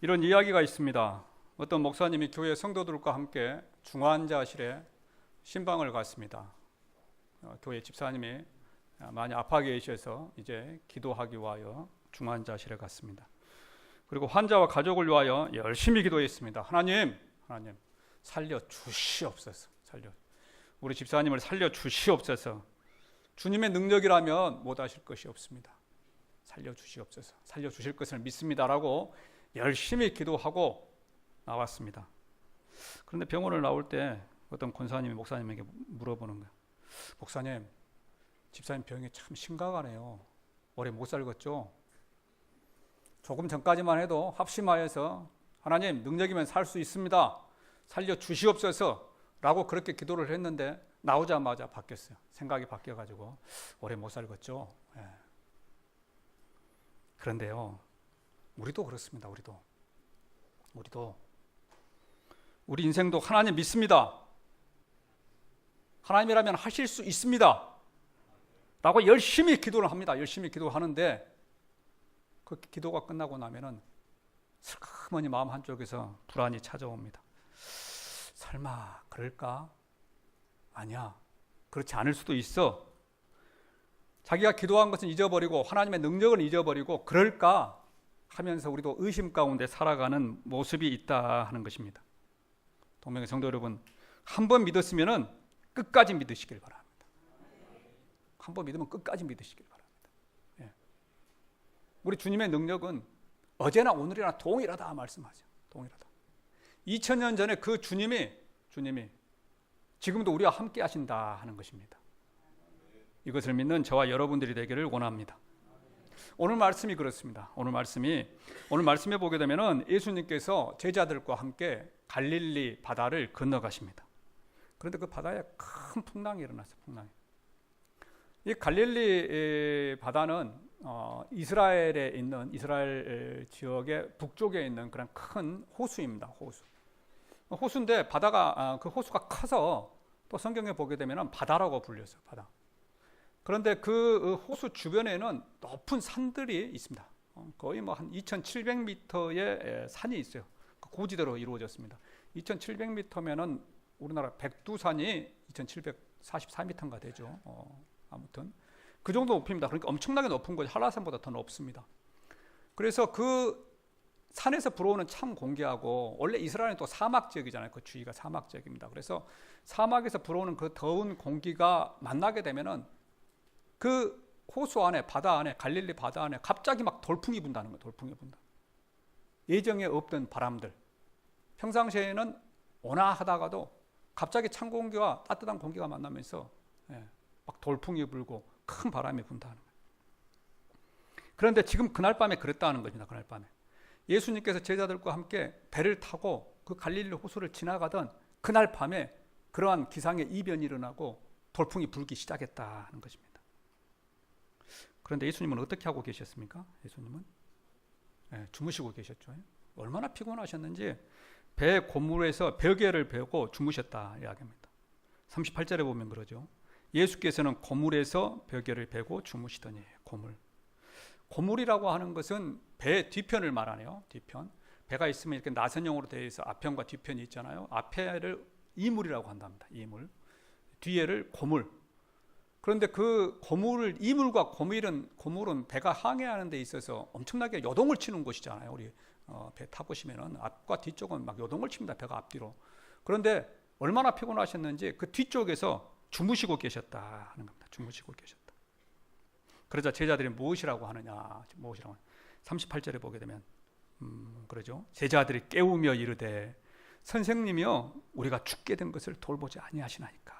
이런 이야기가 있습니다. 어떤 목사님이 교회 성도들과 함께 중환자실에 신방을 갔습니다. 교회 집사님이 많이 아파 계셔서 이제 기도하기 위하여 중환자실에 갔습니다. 그리고 환자와 가족을 위하여 열심히 기도했습니다. 하나님 살려 주시옵소서. 우리 집사님을 살려 주시옵소서. 주님의 능력이라면 못하실 것이 없습니다. 살려 주시옵소서. 살려 주실 것을 믿습니다라고 열심히 기도하고 나왔습니다. 그런데 병원을 나올 때 어떤 권사님이 목사님에게 물어보는 거예요. 목사님, 집사님 병이 참 심각하네요. 오래 못 살겠죠? 조금 전까지만 해도 합심하여서 하나님 능력이면 살 수 있습니다. 살려 주시옵소서 라고 그렇게 기도를 했는데 나오자마자 바뀌었어요. 생각이 바뀌어가지고 오래 못 살겠죠? 예. 그런데요, 우리도 그렇습니다. 우리도 우리 인생도 하나님 믿습니다. 하나님이라면 하실 수 있습니다 라고 열심히 기도를 합니다. 열심히 기도하는데 그 기도가 끝나고 나면은 슬그머니 마음 한쪽에서 불안이 찾아옵니다. 설마 그럴까? 아니야, 그렇지 않을 수도 있어. 자기가 기도한 것은 잊어버리고 하나님의 능력을 잊어버리고 그럴까 하면서 우리도 의심 가운데 살아가는 모습이 있다 하는 것입니다. 동명의 성도 여러분, 한 번 믿었으면 끝까지 믿으시길 바랍니다. 한 번 믿으면 끝까지 믿으시길 바랍니다. 예. 우리 주님의 능력은 어제나 오늘이나 동일하다 말씀하죠. 동일하다. 2000년 전에 그 주님이 지금도 우리와 함께 하신다 하는 것입니다. 이것을 믿는 저와 여러분들이 되기를 원합니다. 오늘 말씀이 그렇습니다. 오늘 말씀에 보게 되면은 예수님께서 제자들과 함께 갈릴리 바다를 건너가십니다. 그런데 그 바다에 큰 풍랑이 일어났어요. 이 갈릴리 바다는 이스라엘 지역의 북쪽에 있는 그런 큰 호수입니다. 호수인데 바다가 그 호수가 커서 또 성경에 보게 되면은 바다라고 불렸어요. 바다. 그런데 그 호수 주변에는 높은 산들이 있습니다. 거의 뭐 한 2,700m의 산이 있어요. 고지대로 이루어졌습니다. 2,700m면은 우리나라 백두산이 2,744m인가 되죠. 아무튼 그 정도 높입니다. 그러니까 엄청나게 높은 거죠. 한라산보다 더 높습니다. 그래서 그 산에서 불어오는 찬 공기하고, 원래 이스라엘은 또 사막 지역이잖아요. 그 주위가 사막 지역입니다. 그래서 사막에서 불어오는 그 더운 공기가 만나게 되면은 그 호수 안에, 바다 안에, 갈릴리 바다 안에 갑자기 막 돌풍이 분다는 거예요. 돌풍이 분다. 예정에 없던 바람들. 평상시에는 온화하다가도 갑자기 찬 공기와 따뜻한 공기가 만나면서 막 돌풍이 불고 큰 바람이 분다는 거예요. 그런데 지금 그날 밤에 그랬다는 겁니다. 그날 밤에 예수님께서 제자들과 함께 배를 타고 그 갈릴리 호수를 지나가던 그날 밤에 그러한 기상의 이변이 일어나고 돌풍이 불기 시작했다는 것입니다. 그런데 예수님은 어떻게 하고 계셨습니까? 예수님은 주무시고 계셨죠. 얼마나 피곤하셨는지 배 고물에서 벽에를 베고 주무셨다 이야기합니다. 38절에 보면 그러죠. 예수께서는 고물에서 벽에를 베고 주무시더니. 고물이라고 하는 것은 배 뒤편을 말하네요. 뒤편. 배가 있으면 이렇게 나선형으로 되어 있어 앞편과 뒤편이 있잖아요. 앞에를 이물이라고 한답니다. 이물. 뒤에를 고물. 그런데 그 이물과 고물은 배가 항해하는 데 있어서 엄청나게 요동을 치는 곳이잖아요. 우리 배 타보시면은 앞과 뒤쪽은 막 요동을 칩니다. 배가 앞뒤로. 그런데 얼마나 피곤하셨는지 그 뒤쪽에서 주무시고 계셨다 하는 겁니다. 주무시고 계셨다. 그러자 제자들이 무엇이라고 하느냐? 38절에 보게 되면 그러죠. 제자들이 깨우며 이르되 선생님이여 우리가 죽게 된 것을 돌보지 아니하시나이까.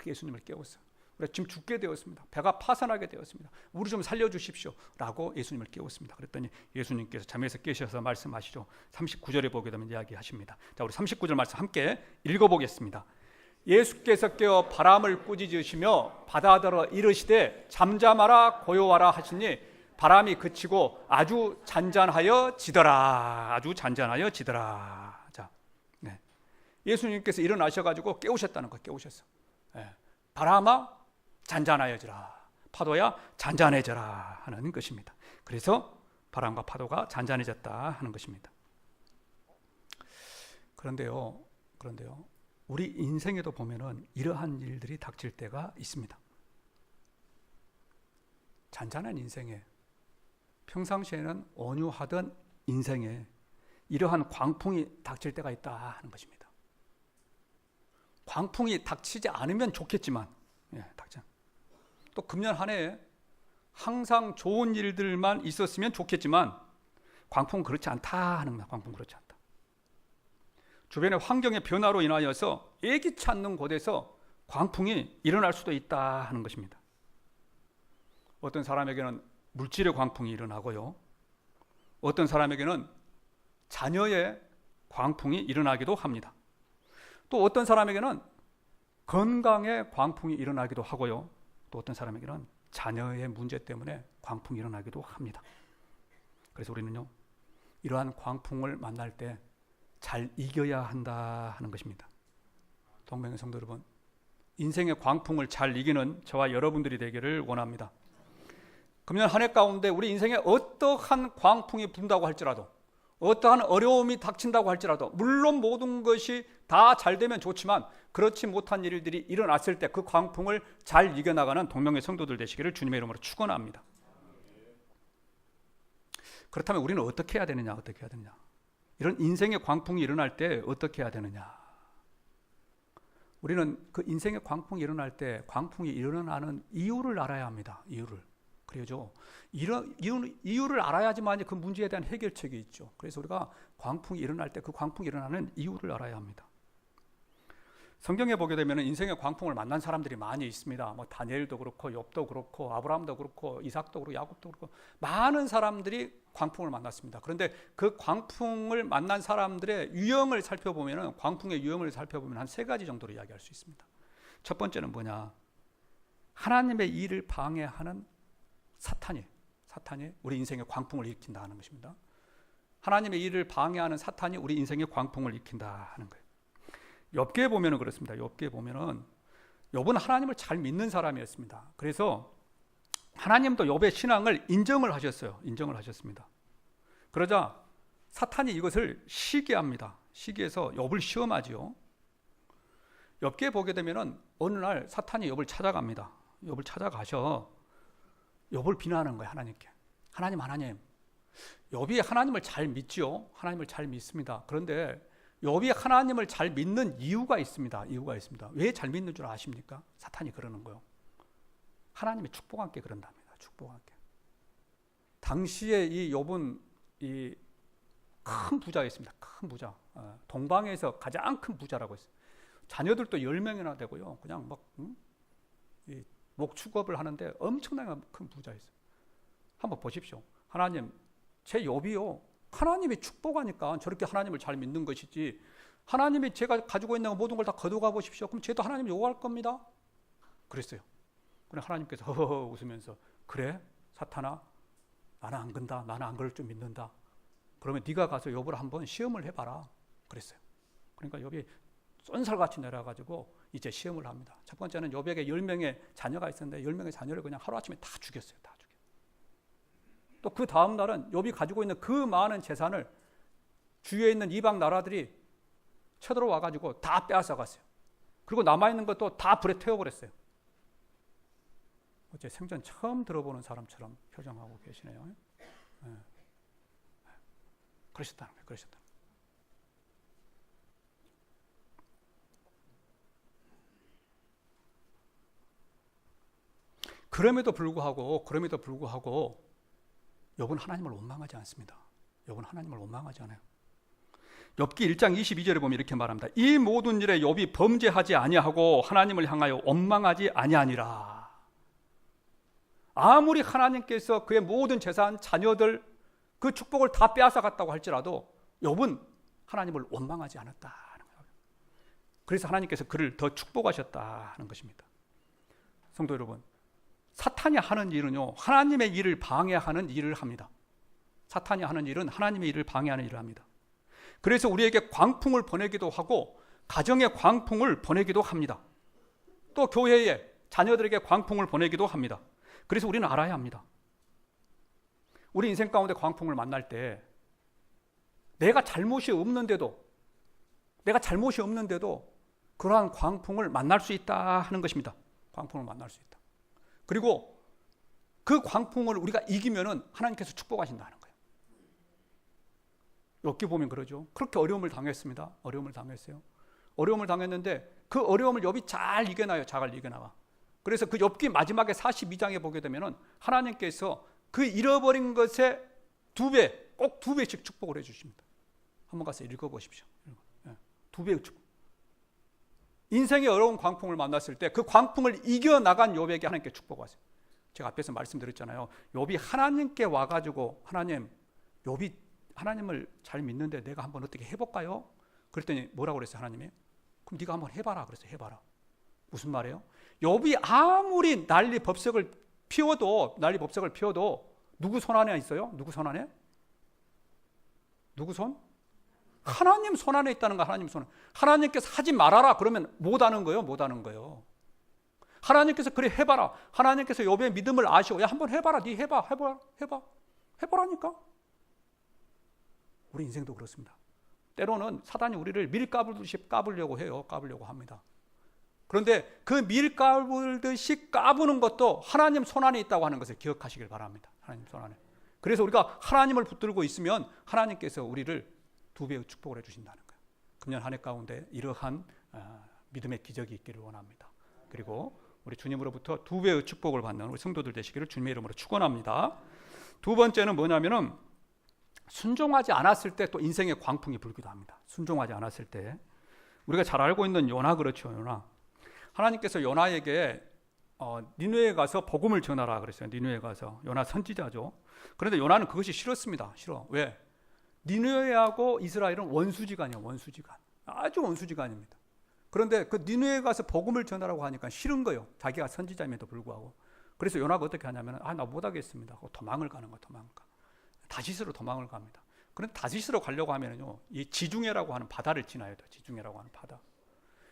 예수님을 깨웠어요. 우리가 지금 죽게 되었습니다. 배가 파산하게 되었습니다. 우리 좀 살려주십시오 라고 예수님을 깨웠습니다. 그랬더니 예수님께서 잠에서 깨셔서 말씀하시죠. 39절에 보게 되면 이야기하십니다. 자, 우리 39절 말씀 함께 읽어보겠습니다. 예수께서 깨어 바람을 꾸짖으시며 바다더러 이르시되 잠잠하라 고요하라 하시니 바람이 그치고 아주 잔잔하여 지더라. 자, 예수님께서 일어나셔가지고 깨우셨다는 거. 깨우셨어. 바람아 잔잔하여지라, 파도야 잔잔해져라 하는 것입니다. 그래서 바람과 파도가 잔잔해졌다 하는 것입니다. 그런데요, 우리 인생에도 보면은 이러한 일들이 닥칠 때가 있습니다. 잔잔한 인생에, 평상시에는 온유하던 인생에 이러한 광풍이 닥칠 때가 있다 하는 것입니다. 광풍이 닥치지 않으면 좋겠지만, 또 금년 한 해에 항상 좋은 일들만 있었으면 좋겠지만 광풍은 그렇지 않다 하는 겁니다. 광풍은 그렇지 않다. 주변의 환경의 변화로 인하여서 예기치 않는 곳에서 광풍이 일어날 수도 있다 하는 것입니다. 어떤 사람에게는 물질의 광풍이 일어나고요, 어떤 사람에게는 자녀의 광풍이 일어나기도 합니다. 또 어떤 사람에게는 건강의 광풍이 일어나기도 하고요, 또 어떤 사람에게는 자녀의 문제 때문에 광풍이 일어나기도 합니다. 그래서 우리는요, 이러한 광풍을 만날 때 잘 이겨야 한다 하는 것입니다. 동명의 성도 여러분, 인생의 광풍을 잘 이기는 저와 여러분들이 되기를 원합니다. 금년 한 해 가운데 우리 인생에 어떠한 광풍이 분다고 할지라도, 어떠한 어려움이 닥친다고 할지라도, 물론 모든 것이 다 잘 되면 좋지만 그렇지 못한 일들이 일어났을 때 그 광풍을 잘 이겨나가는 동명의 성도들 되시기를 주님의 이름으로 축원합니다. 그렇다면 우리는 어떻게 해야 되느냐? 이런 인생의 광풍이 일어날 때 어떻게 해야 되느냐? 우리는 그 인생의 광풍이 일어날 때 광풍이 일어나는 이유를 알아야 합니다. 그래죠. 이유를 알아야지만 그 문제에 대한 해결책이 있죠. 그래서 우리가 광풍이 일어날 때 그 광풍이 일어나는 이유를 알아야 합니다. 성경에 보게 되면 인생의 광풍을 만난 사람들이 많이 있습니다. 뭐 다니엘도 그렇고, 욥도 그렇고, 아브라함도 그렇고, 이삭도 그렇고, 야곱도 그렇고, 많은 사람들이 광풍을 만났습니다. 그런데 그 광풍을 만난 사람들의 유형을 살펴보면, 광풍의 유형을 살펴보면 한 3가지 정도로 이야기할 수 있습니다. 첫 번째는 뭐냐? 하나님의 일을 방해하는 사탄이 우리 인생의 광풍을 일으킨다 하는 것입니다. 하나님의 일을 방해하는 사탄이 우리 인생의 광풍을 일으킨다 하는 거예요. 욥기에 보면은 그렇습니다. 욥기에 보면은 욥은 하나님을 잘 믿는 사람이었습니다. 그래서 하나님도 욥의 신앙을 인정을 하셨습니다. 그러자 사탄이 이것을 시기합니다. 시기해서 욥을 시험하지요. 욥기에 보게 되면은 어느 날 사탄이 욥을 찾아갑니다. 욥을 찾아가셔 욥을 비난하는 거예요. 하나님께. 하나님, 욥이 하나님을 잘 믿지요. 하나님을 잘 믿습니다. 그런데 욥이 하나님을 잘 믿는 이유가 있습니다. 왜 잘 믿는 줄 아십니까? 사탄이 그러는 거예요. 하나님의 축복 함께 그런답니다. 축복 함께. 당시에 이 욥은 이 큰 부자였습니다. 큰 부자. 동방에서 가장 큰 부자라고 했어요. 자녀들도 10명이나 되고요. 그냥 막 목축업을 하는데 엄청나게 큰 부자였어요. 한번 보십시오. 하나님, 제 욥이요, 하나님이 축복하니까 저렇게 하나님을 잘 믿는 것이지, 하나님이 제가 가지고 있는 모든 걸 다 거둬가 보십시오. 그럼 쟤도 하나님 요구할 겁니다. 그랬어요. 그래 하나님께서 허허허 웃으면서, 그래 사탄아, 나는 안 건다. 나는 안 그럴 줄 믿는다. 그러면 네가 가서 욥을 한번 시험을 해봐라. 그랬어요. 그러니까 욥이 쏜살같이 내려가지고 이제 시험을 합니다. 첫 번째는 욥에게 10명의 자녀가 있었는데 10명의 자녀를 그냥 하루아침에 다 죽였어요. 또 그 다음 날은 욥이 가지고 있는 그 많은 재산을 주위에 있는 이방 나라들이 쳐들어와가지고 다 빼앗아갔어요. 그리고 남아있는 것도 다 불에 태워버렸어요. 어째 생전 처음 들어보는 사람처럼 표정하고 계시네요. 네. 그러셨다는 거예요. 그럼에도 불구하고 욥은 하나님을 원망하지 않습니다. 욥은 하나님을 원망하지 않아요. 욥기 1장 22절에 보면 이렇게 말합니다. 이 모든 일에 욥이 범죄하지 아니하고 하나님을 향하여 원망하지 아니하니라. 아무리 하나님께서 그의 모든 재산, 자녀들, 그 축복을 다 빼앗아 갔다고 할지라도 욥은 하나님을 원망하지 않았다는 거예요. 그래서 하나님께서 그를 더 축복하셨다 하는 것입니다. 성도 여러분, 사탄이 하는 일은요, 하나님의 일을 방해하는 일을 합니다. 사탄이 하는 일은 하나님의 일을 방해하는 일을 합니다. 그래서 우리에게 광풍을 보내기도 하고 가정에 광풍을 보내기도 합니다. 또 교회에 자녀들에게 광풍을 보내기도 합니다. 그래서 우리는 알아야 합니다. 우리 인생 가운데 광풍을 만날 때 내가 잘못이 없는데도 그러한 광풍을 만날 수 있다 하는 것입니다. 광풍을 만날 수 있다. 그리고 그 광풍을 우리가 이기면은 하나님께서 축복하신다는 거예요. 욥기 보면 그러죠. 그렇게 어려움을 당했습니다. 어려움을 당했어요. 어려움을 당했는데 그 어려움을 욥이 잘 이겨나요. 잘 이겨나가. 그래서 그 욥기 마지막에 42장에 보게 되면은 하나님께서 그 잃어버린 것에 꼭 2배씩 축복을 해주십니다. 한번 가서 읽어보십시오. 2배의 축복. 인생의 어려운 광풍을 만났을 때 그 광풍을 이겨나간 욥에게 하나님께 축복하세요. 제가 앞에서 말씀드렸잖아요. 욥이 하나님께 와가지고 욥이 하나님을 잘 믿는데 내가 한번 어떻게 해볼까요? 그랬더니 뭐라고 그랬어요? 하나님이 그럼 네가 한번 해봐라. 그래서 해봐라. 무슨 말이에요? 욥이 아무리 난리 법석을 피워도 누구 손 안에 있어요? 누구 손 안에? 누구 손? 하나님 손 안에 있다는 거야. 하나님 손. 하나님께서 하지 말아라 그러면 못하는 거예요. 하나님께서 그래 해봐라. 하나님께서 욥의 믿음을 아시고 야 한번 해봐라. 네 해봐라니까. 우리 인생도 그렇습니다. 때로는 사단이 우리를 밀 까불듯이 까불려고 합니다. 그런데 그 밀 까불듯이 까부는 것도 하나님 손 안에 있다고 하는 것을 기억하시길 바랍니다. 하나님 손 안에. 그래서 우리가 하나님을 붙들고 있으면 하나님께서 우리를 2배의 축복을 해주신다는 거예요. 금년 한 해 가운데 이러한 믿음의 기적이 있기를 원합니다. 그리고 우리 주님으로부터 2배의 축복을 받는 우리 성도들 되시기를 주님의 이름으로 축원합니다. 두 번째는 뭐냐면은 순종하지 않았을 때 또 인생의 광풍이 불기도 합니다. 순종하지 않았을 때 우리가 잘 알고 있는 요나 그렇죠. 요나. 하나님께서 요나에게 니느웨에 가서 복음을 전하라 그랬어요. 니느웨에 가서. 요나 선지자죠. 그런데 요나는 그것이 싫었습니다. 싫어. 왜? 니느웨하고 이스라엘은 원수지간이에요. 원수지간. 아주 원수지간입니다. 그런데 그 니느웨에 가서 복음을 전하라고 하니까 싫은 거예요. 자기가 선지자임에도 불구하고. 그래서 요나가 어떻게 하냐면 나 못하겠습니다. 도망을 가는 거예요. 다시스로 도망을 갑니다. 그런데 다시스로 가려고 하면요, 이 지중해라고 하는 바다를 지나야 돼요. 지중해라고 하는 바다.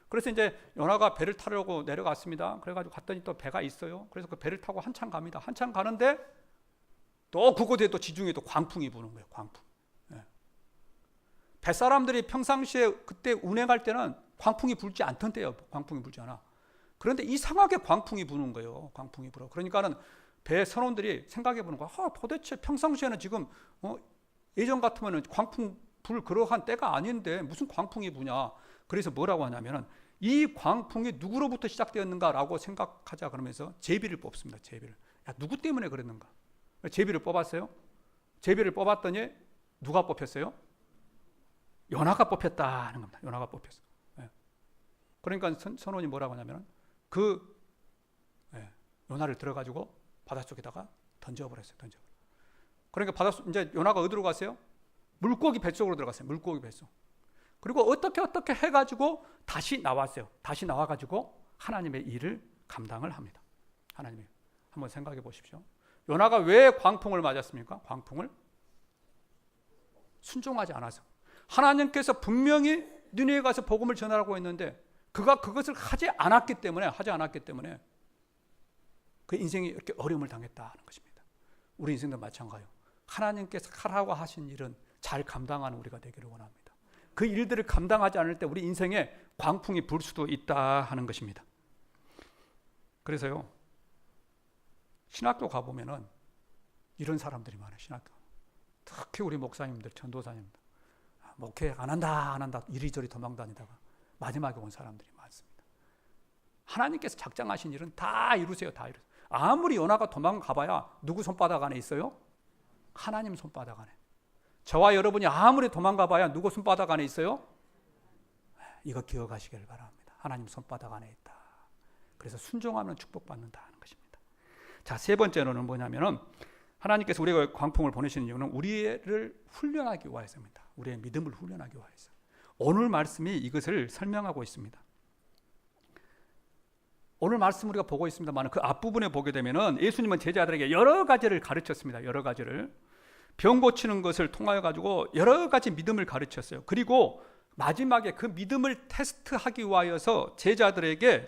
그래서 이제 요나가 배를 타려고 내려갔습니다. 그래가지고 갔더니 또 배가 있어요. 그래서 그 배를 타고 한참 갑니다. 한참 가는데 또 그곳에 또 지중해에 또 광풍이 부는 거예요. 광풍. 뱃사람들이 평상시에 그때 운행할 때는 광풍이 불지 않던 때예요. 광풍이 불지 않아. 그런데 이상하게 광풍이 부는 거예요. 광풍이 불어. 그러니까는 배 선원들이 생각해 보는 거야. 도대체 평상시에는 지금 예전 같으면 광풍 불 그러한 때가 아닌데 무슨 광풍이 부냐. 그래서 뭐라고 하냐면은 이 광풍이 누구로부터 시작되었는가라고 생각하자 그러면서 제비를 뽑습니다. 제비를. 누구 때문에 그랬는가? 제비를 뽑았어요. 제비를 뽑았더니 누가 뽑혔어요? 요나가 뽑혔다는 겁니다. 요나가 뽑혔어. 그러니까 선원이 뭐라고 하냐면 요나를 들어가지고 바닷속에다가 던져버렸어요. 그러니까 이제 요나가 어디로 갔어요? 물고기 뱃속으로 들어갔어요. 물고기 뱃속. 그리고 어떻게 해가지고 다시 나왔어요. 다시 나와가지고 하나님의 일을 감당을 합니다. 하나님의 한번 생각해 보십시오. 요나가 왜 광풍을 맞았습니까? 광풍을 순종하지 않아서. 하나님께서 분명히 니느웨에 가서 복음을 전하라고 했는데 그가 그것을 하지 않았기 때문에 그 인생이 이렇게 어려움을 당했다는 것입니다. 우리 인생도 마찬가지예요. 하나님께서 하라고 하신 일은 잘 감당하는 우리가 되기를 원합니다. 그 일들을 감당하지 않을 때 우리 인생에 광풍이 불 수도 있다 하는 것입니다. 그래서요, 신학교 가보면은 이런 사람들이 많아요. 신학교. 특히 우리 목사님들, 전도사님들. 목회 안 한다 이리저리 도망다니다가 마지막에 온 사람들이 많습니다. 하나님께서 작정하신 일은 다 이루세요. 아무리 요나가 도망가봐야 누구 손바닥 안에 있어요? 하나님 손바닥 안에. 저와 여러분이 아무리 도망가봐야 누구 손바닥 안에 있어요? 이거 기억하시길 바랍니다. 하나님 손바닥 안에 있다. 그래서 순종하면 축복받는다는 것입니다. 자, 세 번째로는 뭐냐면은 하나님께서 우리가 광풍을 보내시는 이유는 우리를 훈련하기 위해서입니다. 우리의 믿음을 훈련하기 위해서. 오늘 말씀이 이것을 설명하고 있습니다. 오늘 말씀 우리가 보고 있습니다만 그 앞부분에 보게 되면은 예수님은 제자들에게 여러 가지를 가르쳤습니다. 여러 가지를. 병 고치는 것을 통하여 가지고 여러 가지 믿음을 가르쳤어요. 그리고 마지막에 그 믿음을 테스트하기 위하여서 제자들에게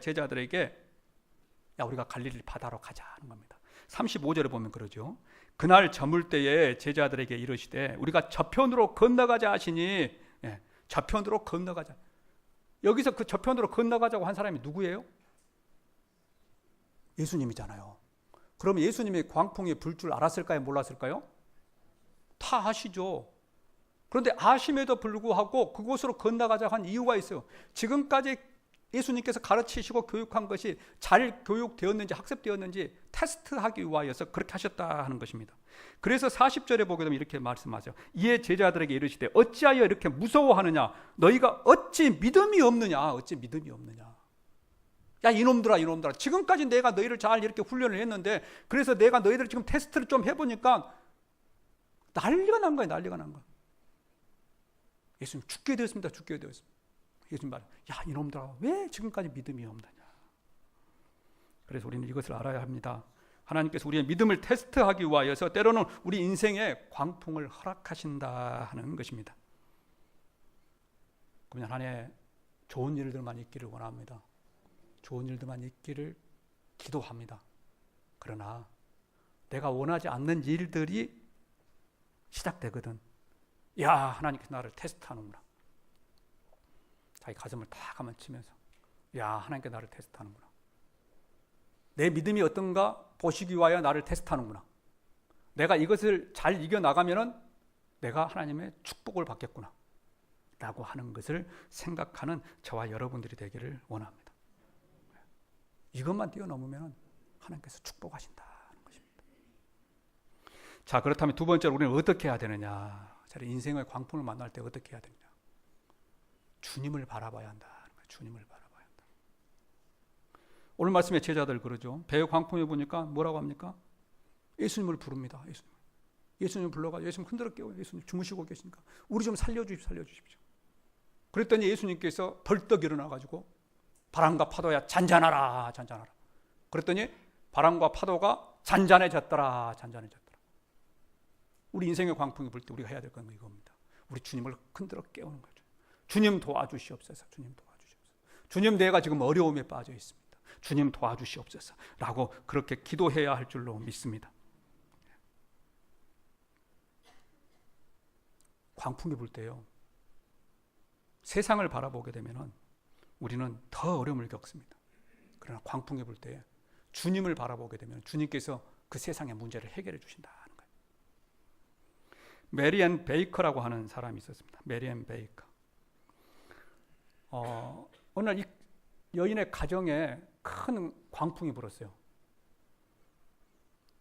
야 우리가 갈릴리 바다로 가자 하는 겁니다. 35절에 보면 그러죠. 그날 저물 때에 제자들에게 이르시되 우리가 저편으로 건너가자 하시니, 예, 저편으로 건너가자. 여기서 그 저편으로 건너가자고 한 사람이 누구예요? 예수님이잖아요. 그럼 예수님이 광풍이 불 줄 알았을까요? 몰랐을까요? 다 아시죠. 그런데 아심에도 불구하고 그곳으로 건너가자 한 이유가 있어요. 지금까지 예수님께서 가르치시고 교육한 것이 잘 교육되었는지 학습되었는지 테스트하기 위하여서 그렇게 하셨다 하는 것입니다. 그래서 40절에 보게 되면 이렇게 말씀하세요. 이에 제자들에게 이르시되 어찌하여 이렇게 무서워하느냐? 너희가 어찌 믿음이 없느냐? 어찌 믿음이 없느냐? 야, 이놈들아. 지금까지 내가 너희를 잘 이렇게 훈련을 했는데, 그래서 내가 너희들 지금 테스트를 좀 해보니까 난리가 난 거야. 예수님 죽게 되었습니다. 예수님 말, 야, 이놈들아, 왜 지금까지 믿음이 없느냐? 그래서 우리는 이것을 알아야 합니다. 하나님께서 우리의 믿음을 테스트하기 위하여서 때로는 우리 인생에 광풍을 허락하신다 하는 것입니다. 그러면 한 해 좋은 일들만 있기를 원합니다. 좋은 일들만 있기를 기도합니다. 그러나 내가 원하지 않는 일들이 시작되거든. 야, 하나님께서 나를 테스트하는구나. 자기 가슴을 탁 한번 치면서, 야, 하나님께서 나를 테스트하는구나. 내 믿음이 어떤가 보시기 위하여 나를 테스트하는구나. 내가 이것을 잘 이겨나가면은 내가 하나님의 축복을 받겠구나 라고 하는 것을 생각하는 저와 여러분들이 되기를 원합니다. 이것만 뛰어넘으면 하나님께서 축복하신다는 것입니다. 자, 그렇다면 두 번째로 우리는 어떻게 해야 되느냐? 인생의 광풍을 만날 때 어떻게 해야 되느냐? 주님을 바라봐야 한다. 주님을 바라봐야 한다. 오늘 말씀에 제자들 그러죠. 배의 광풍에 보니까 뭐라고 합니까? 예수님을 부릅니다. 예수님을 불러가지고 예수님 흔들어 깨워요. 예수님 주무시고 계시니까 우리 좀 살려주십시오. 그랬더니 예수님께서 벌떡 일어나가지고 바람과 파도야 잔잔하라. 그랬더니 바람과 파도가 잔잔해졌더라. 우리 인생의 광풍이 불 때 우리가 해야 될 건 이겁니다. 우리 주님을 흔들어 깨우는 거죠. 주님 도와주시옵소서. 주님, 내가 지금 어려움에 빠져 있습니다. 주님 도와주시옵소서 라고 그렇게 기도해야 할 줄로 믿습니다. 광풍이 불 때요, 세상을 바라보게 되면 우리는 더 어려움을 겪습니다. 그러나 광풍이 불 때 주님을 바라보게 되면 주님께서 그 세상의 문제를 해결해 주신다는 거예요. 메리앤 베이커라고 하는 사람이 있었습니다. 메리앤 베이커. 오늘 이 여인의 가정에 큰 광풍이 불었어요.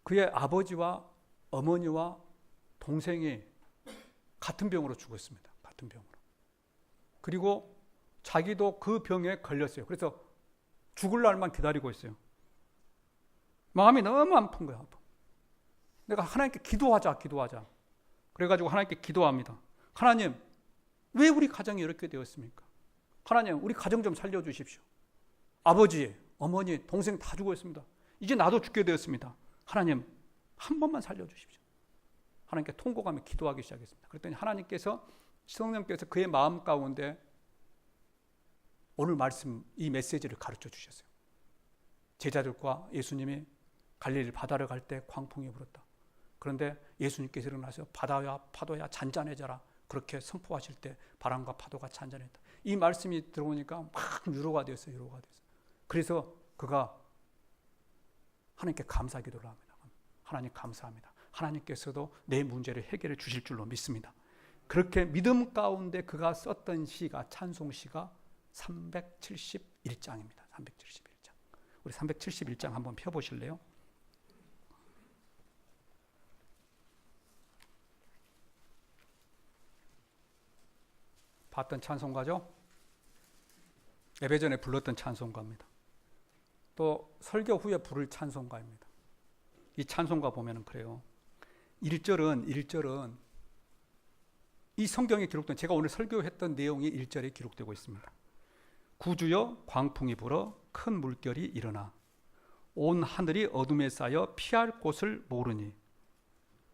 그의 아버지와 어머니와 동생이 같은 병으로 죽었습니다. 같은 병으로. 그리고 자기도 그 병에 걸렸어요. 그래서 죽을 날만 기다리고 있어요. 마음이 너무 아픈 거야. 내가 하나님께 기도하자. 그래가지고 하나님께 기도합니다. 하나님, 왜 우리 가정이 이렇게 되었습니까? 하나님, 우리 가정 좀 살려주십시오. 아버지, 어머니, 동생 다 죽었습니다. 이제 나도 죽게 되었습니다. 하나님, 한 번만 살려주십시오. 하나님께 통곡하며 기도하기 시작했습니다. 그랬더니 하나님께서, 성령께서 그의 마음 가운데 오늘 말씀, 이 메시지를 가르쳐 주셨어요. 제자들과 예수님이 갈릴리 바다를 갈 때 광풍이 불었다. 그런데 예수님께서 일어나서 바다야 파도야 잔잔해져라. 그렇게 선포하실 때 바람과 파도가 잔잔했다. 이 말씀이 들어오니까 막 위로가 되었어요. 그래서 그가 하나님께 감사 기도를 합니다. 하나님 감사합니다. 하나님께서도 내 문제를 해결해 주실 줄로 믿습니다. 그렇게 믿음 가운데 그가 썼던 시가, 찬송시가 371장입니다. 371장. 우리 371장 한번 펴보실래요? 봤던 찬송가죠? 예배전에 불렀던 찬송가입니다. 또 설교 후에 부를 찬송가입니다. 이 찬송가 보면은 그래요. 1절은 이 성경에 기록된, 제가 오늘 설교했던 내용이 1절에 기록되고 있습니다. 구주여 광풍이 불어 큰 물결이 일어나 온 하늘이 어둠에 쌓여 피할 곳을 모르니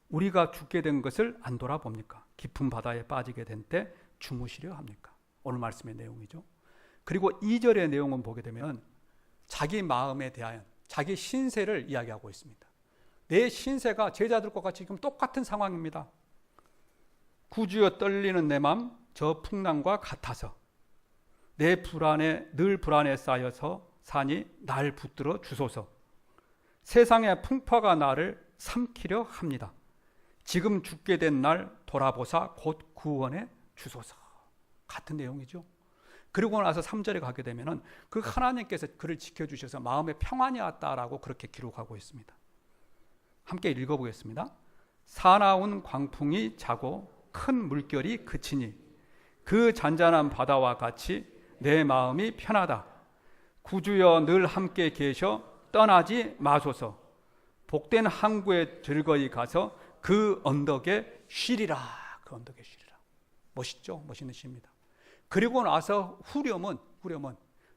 우리가 죽게 된 것을 안 돌아봅니까? 깊은 바다에 빠지게 된 때 주무시려 합니까? 오늘 말씀의 내용이죠. 그리고 2절의 내용은 보게 되면 자기 마음에 대한 자기 신세를 이야기하고 있습니다. 내 신세가 제자들과 같이 지금 똑같은 상황입니다. 구주여 떨리는 내 맘 저 풍랑과 같아서 내 불안에 늘 불안에 쌓여서 산이 날 붙들어 주소서. 세상의 풍파가 나를 삼키려 합니다. 지금 죽게 된 날 돌아보사 곧 구원해 주소서. 같은 내용이죠. 그리고 나서 3절에 가게 되면은 그 하나님께서 그를 지켜주셔서 마음에 평안이 왔다라고 그렇게 기록하고 있습니다. 함께 읽어보겠습니다. 사나운 광풍이 자고 큰 물결이 그치니 그 잔잔한 바다와 같이 내 마음이 편하다. 구주여 늘 함께 계셔 떠나지 마소서. 복된 항구에 즐거이 가서 그 언덕에 쉬리라. 그 언덕에 쉬리라. 멋있죠? 멋있는 시입니다. 그리고 나서 후렴은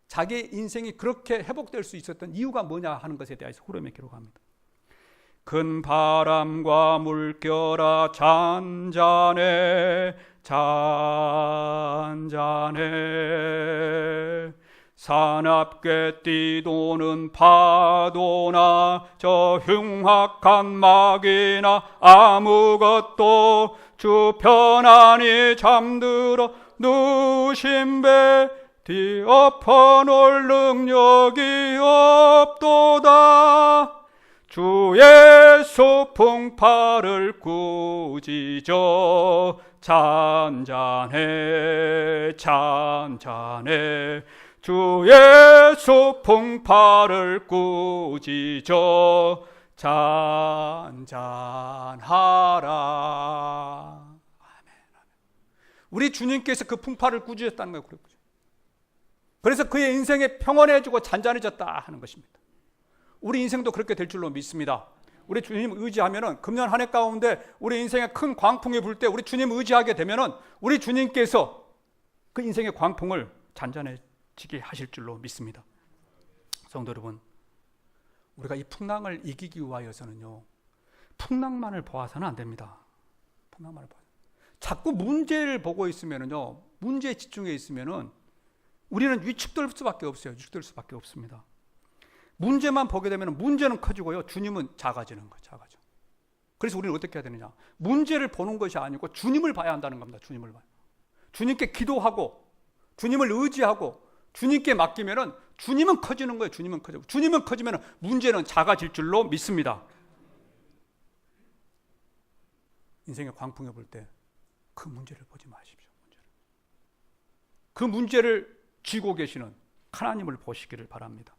자기 인생이 그렇게 회복될 수 있었던 이유가 뭐냐 하는 것에 대해서 후렴에 기록합니다. 큰 바람과 물결아 잔잔해 잔잔해 사납게 뛰도는 파도나 저 흉악한 막이나 아무것도 주 편안히 잠들어 누신 배 뒤엎어놓을 능력이 없도다. 주의 소풍파를 꾸짖어 잔잔해 잔잔해 주의 소풍파를 꾸짖어 잔잔하라. 우리 주님께서 그 풍파를 꾸짖었다는 거예요. 그래서 그의 인생이 평온해지고 잔잔해졌다 하는 것입니다. 우리 인생도 그렇게 될 줄로 믿습니다. 우리 주님 의지하면은 금년 한 해 가운데 우리 인생에 큰 광풍이 불 때 우리 주님 의지하게 되면은 우리 주님께서 그 인생의 광풍을 잔잔해지게 하실 줄로 믿습니다. 성도 여러분, 우리가 이 풍랑을 이기기 위하여서는요, 풍랑만을 보아서는 안 됩니다. 풍랑만을 보아. 자꾸 문제를 보고 있으면은요, 문제에 집중해 있으면은 우리는 위축될 수밖에 없어요. 위축될 수밖에 없습니다. 문제만 보게 되면 문제는 커지고요, 주님은 작아지는 거예요. 작아져. 그래서 우리는 어떻게 해야 되느냐? 문제를 보는 것이 아니고 주님을 봐야 한다는 겁니다. 주님을 봐요. 주님께 기도하고 주님을 의지하고 주님께 맡기면은 주님은 커지는 거예요. 주님은 커지고 주님은 커지면 문제는 작아질 줄로 믿습니다. 인생의 광풍에 볼 때 그 문제를 보지 마십시오. 그 문제를 쥐고 계시는 하나님을 보시기를 바랍니다.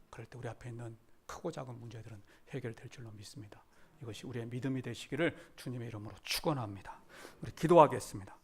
그럴 때 우리 앞에 있는 크고 작은 문제들은 해결될 줄로 믿습니다. 이것이 우리의 믿음이 되시기를 주님의 이름으로 축원합니다. 우리 기도하겠습니다.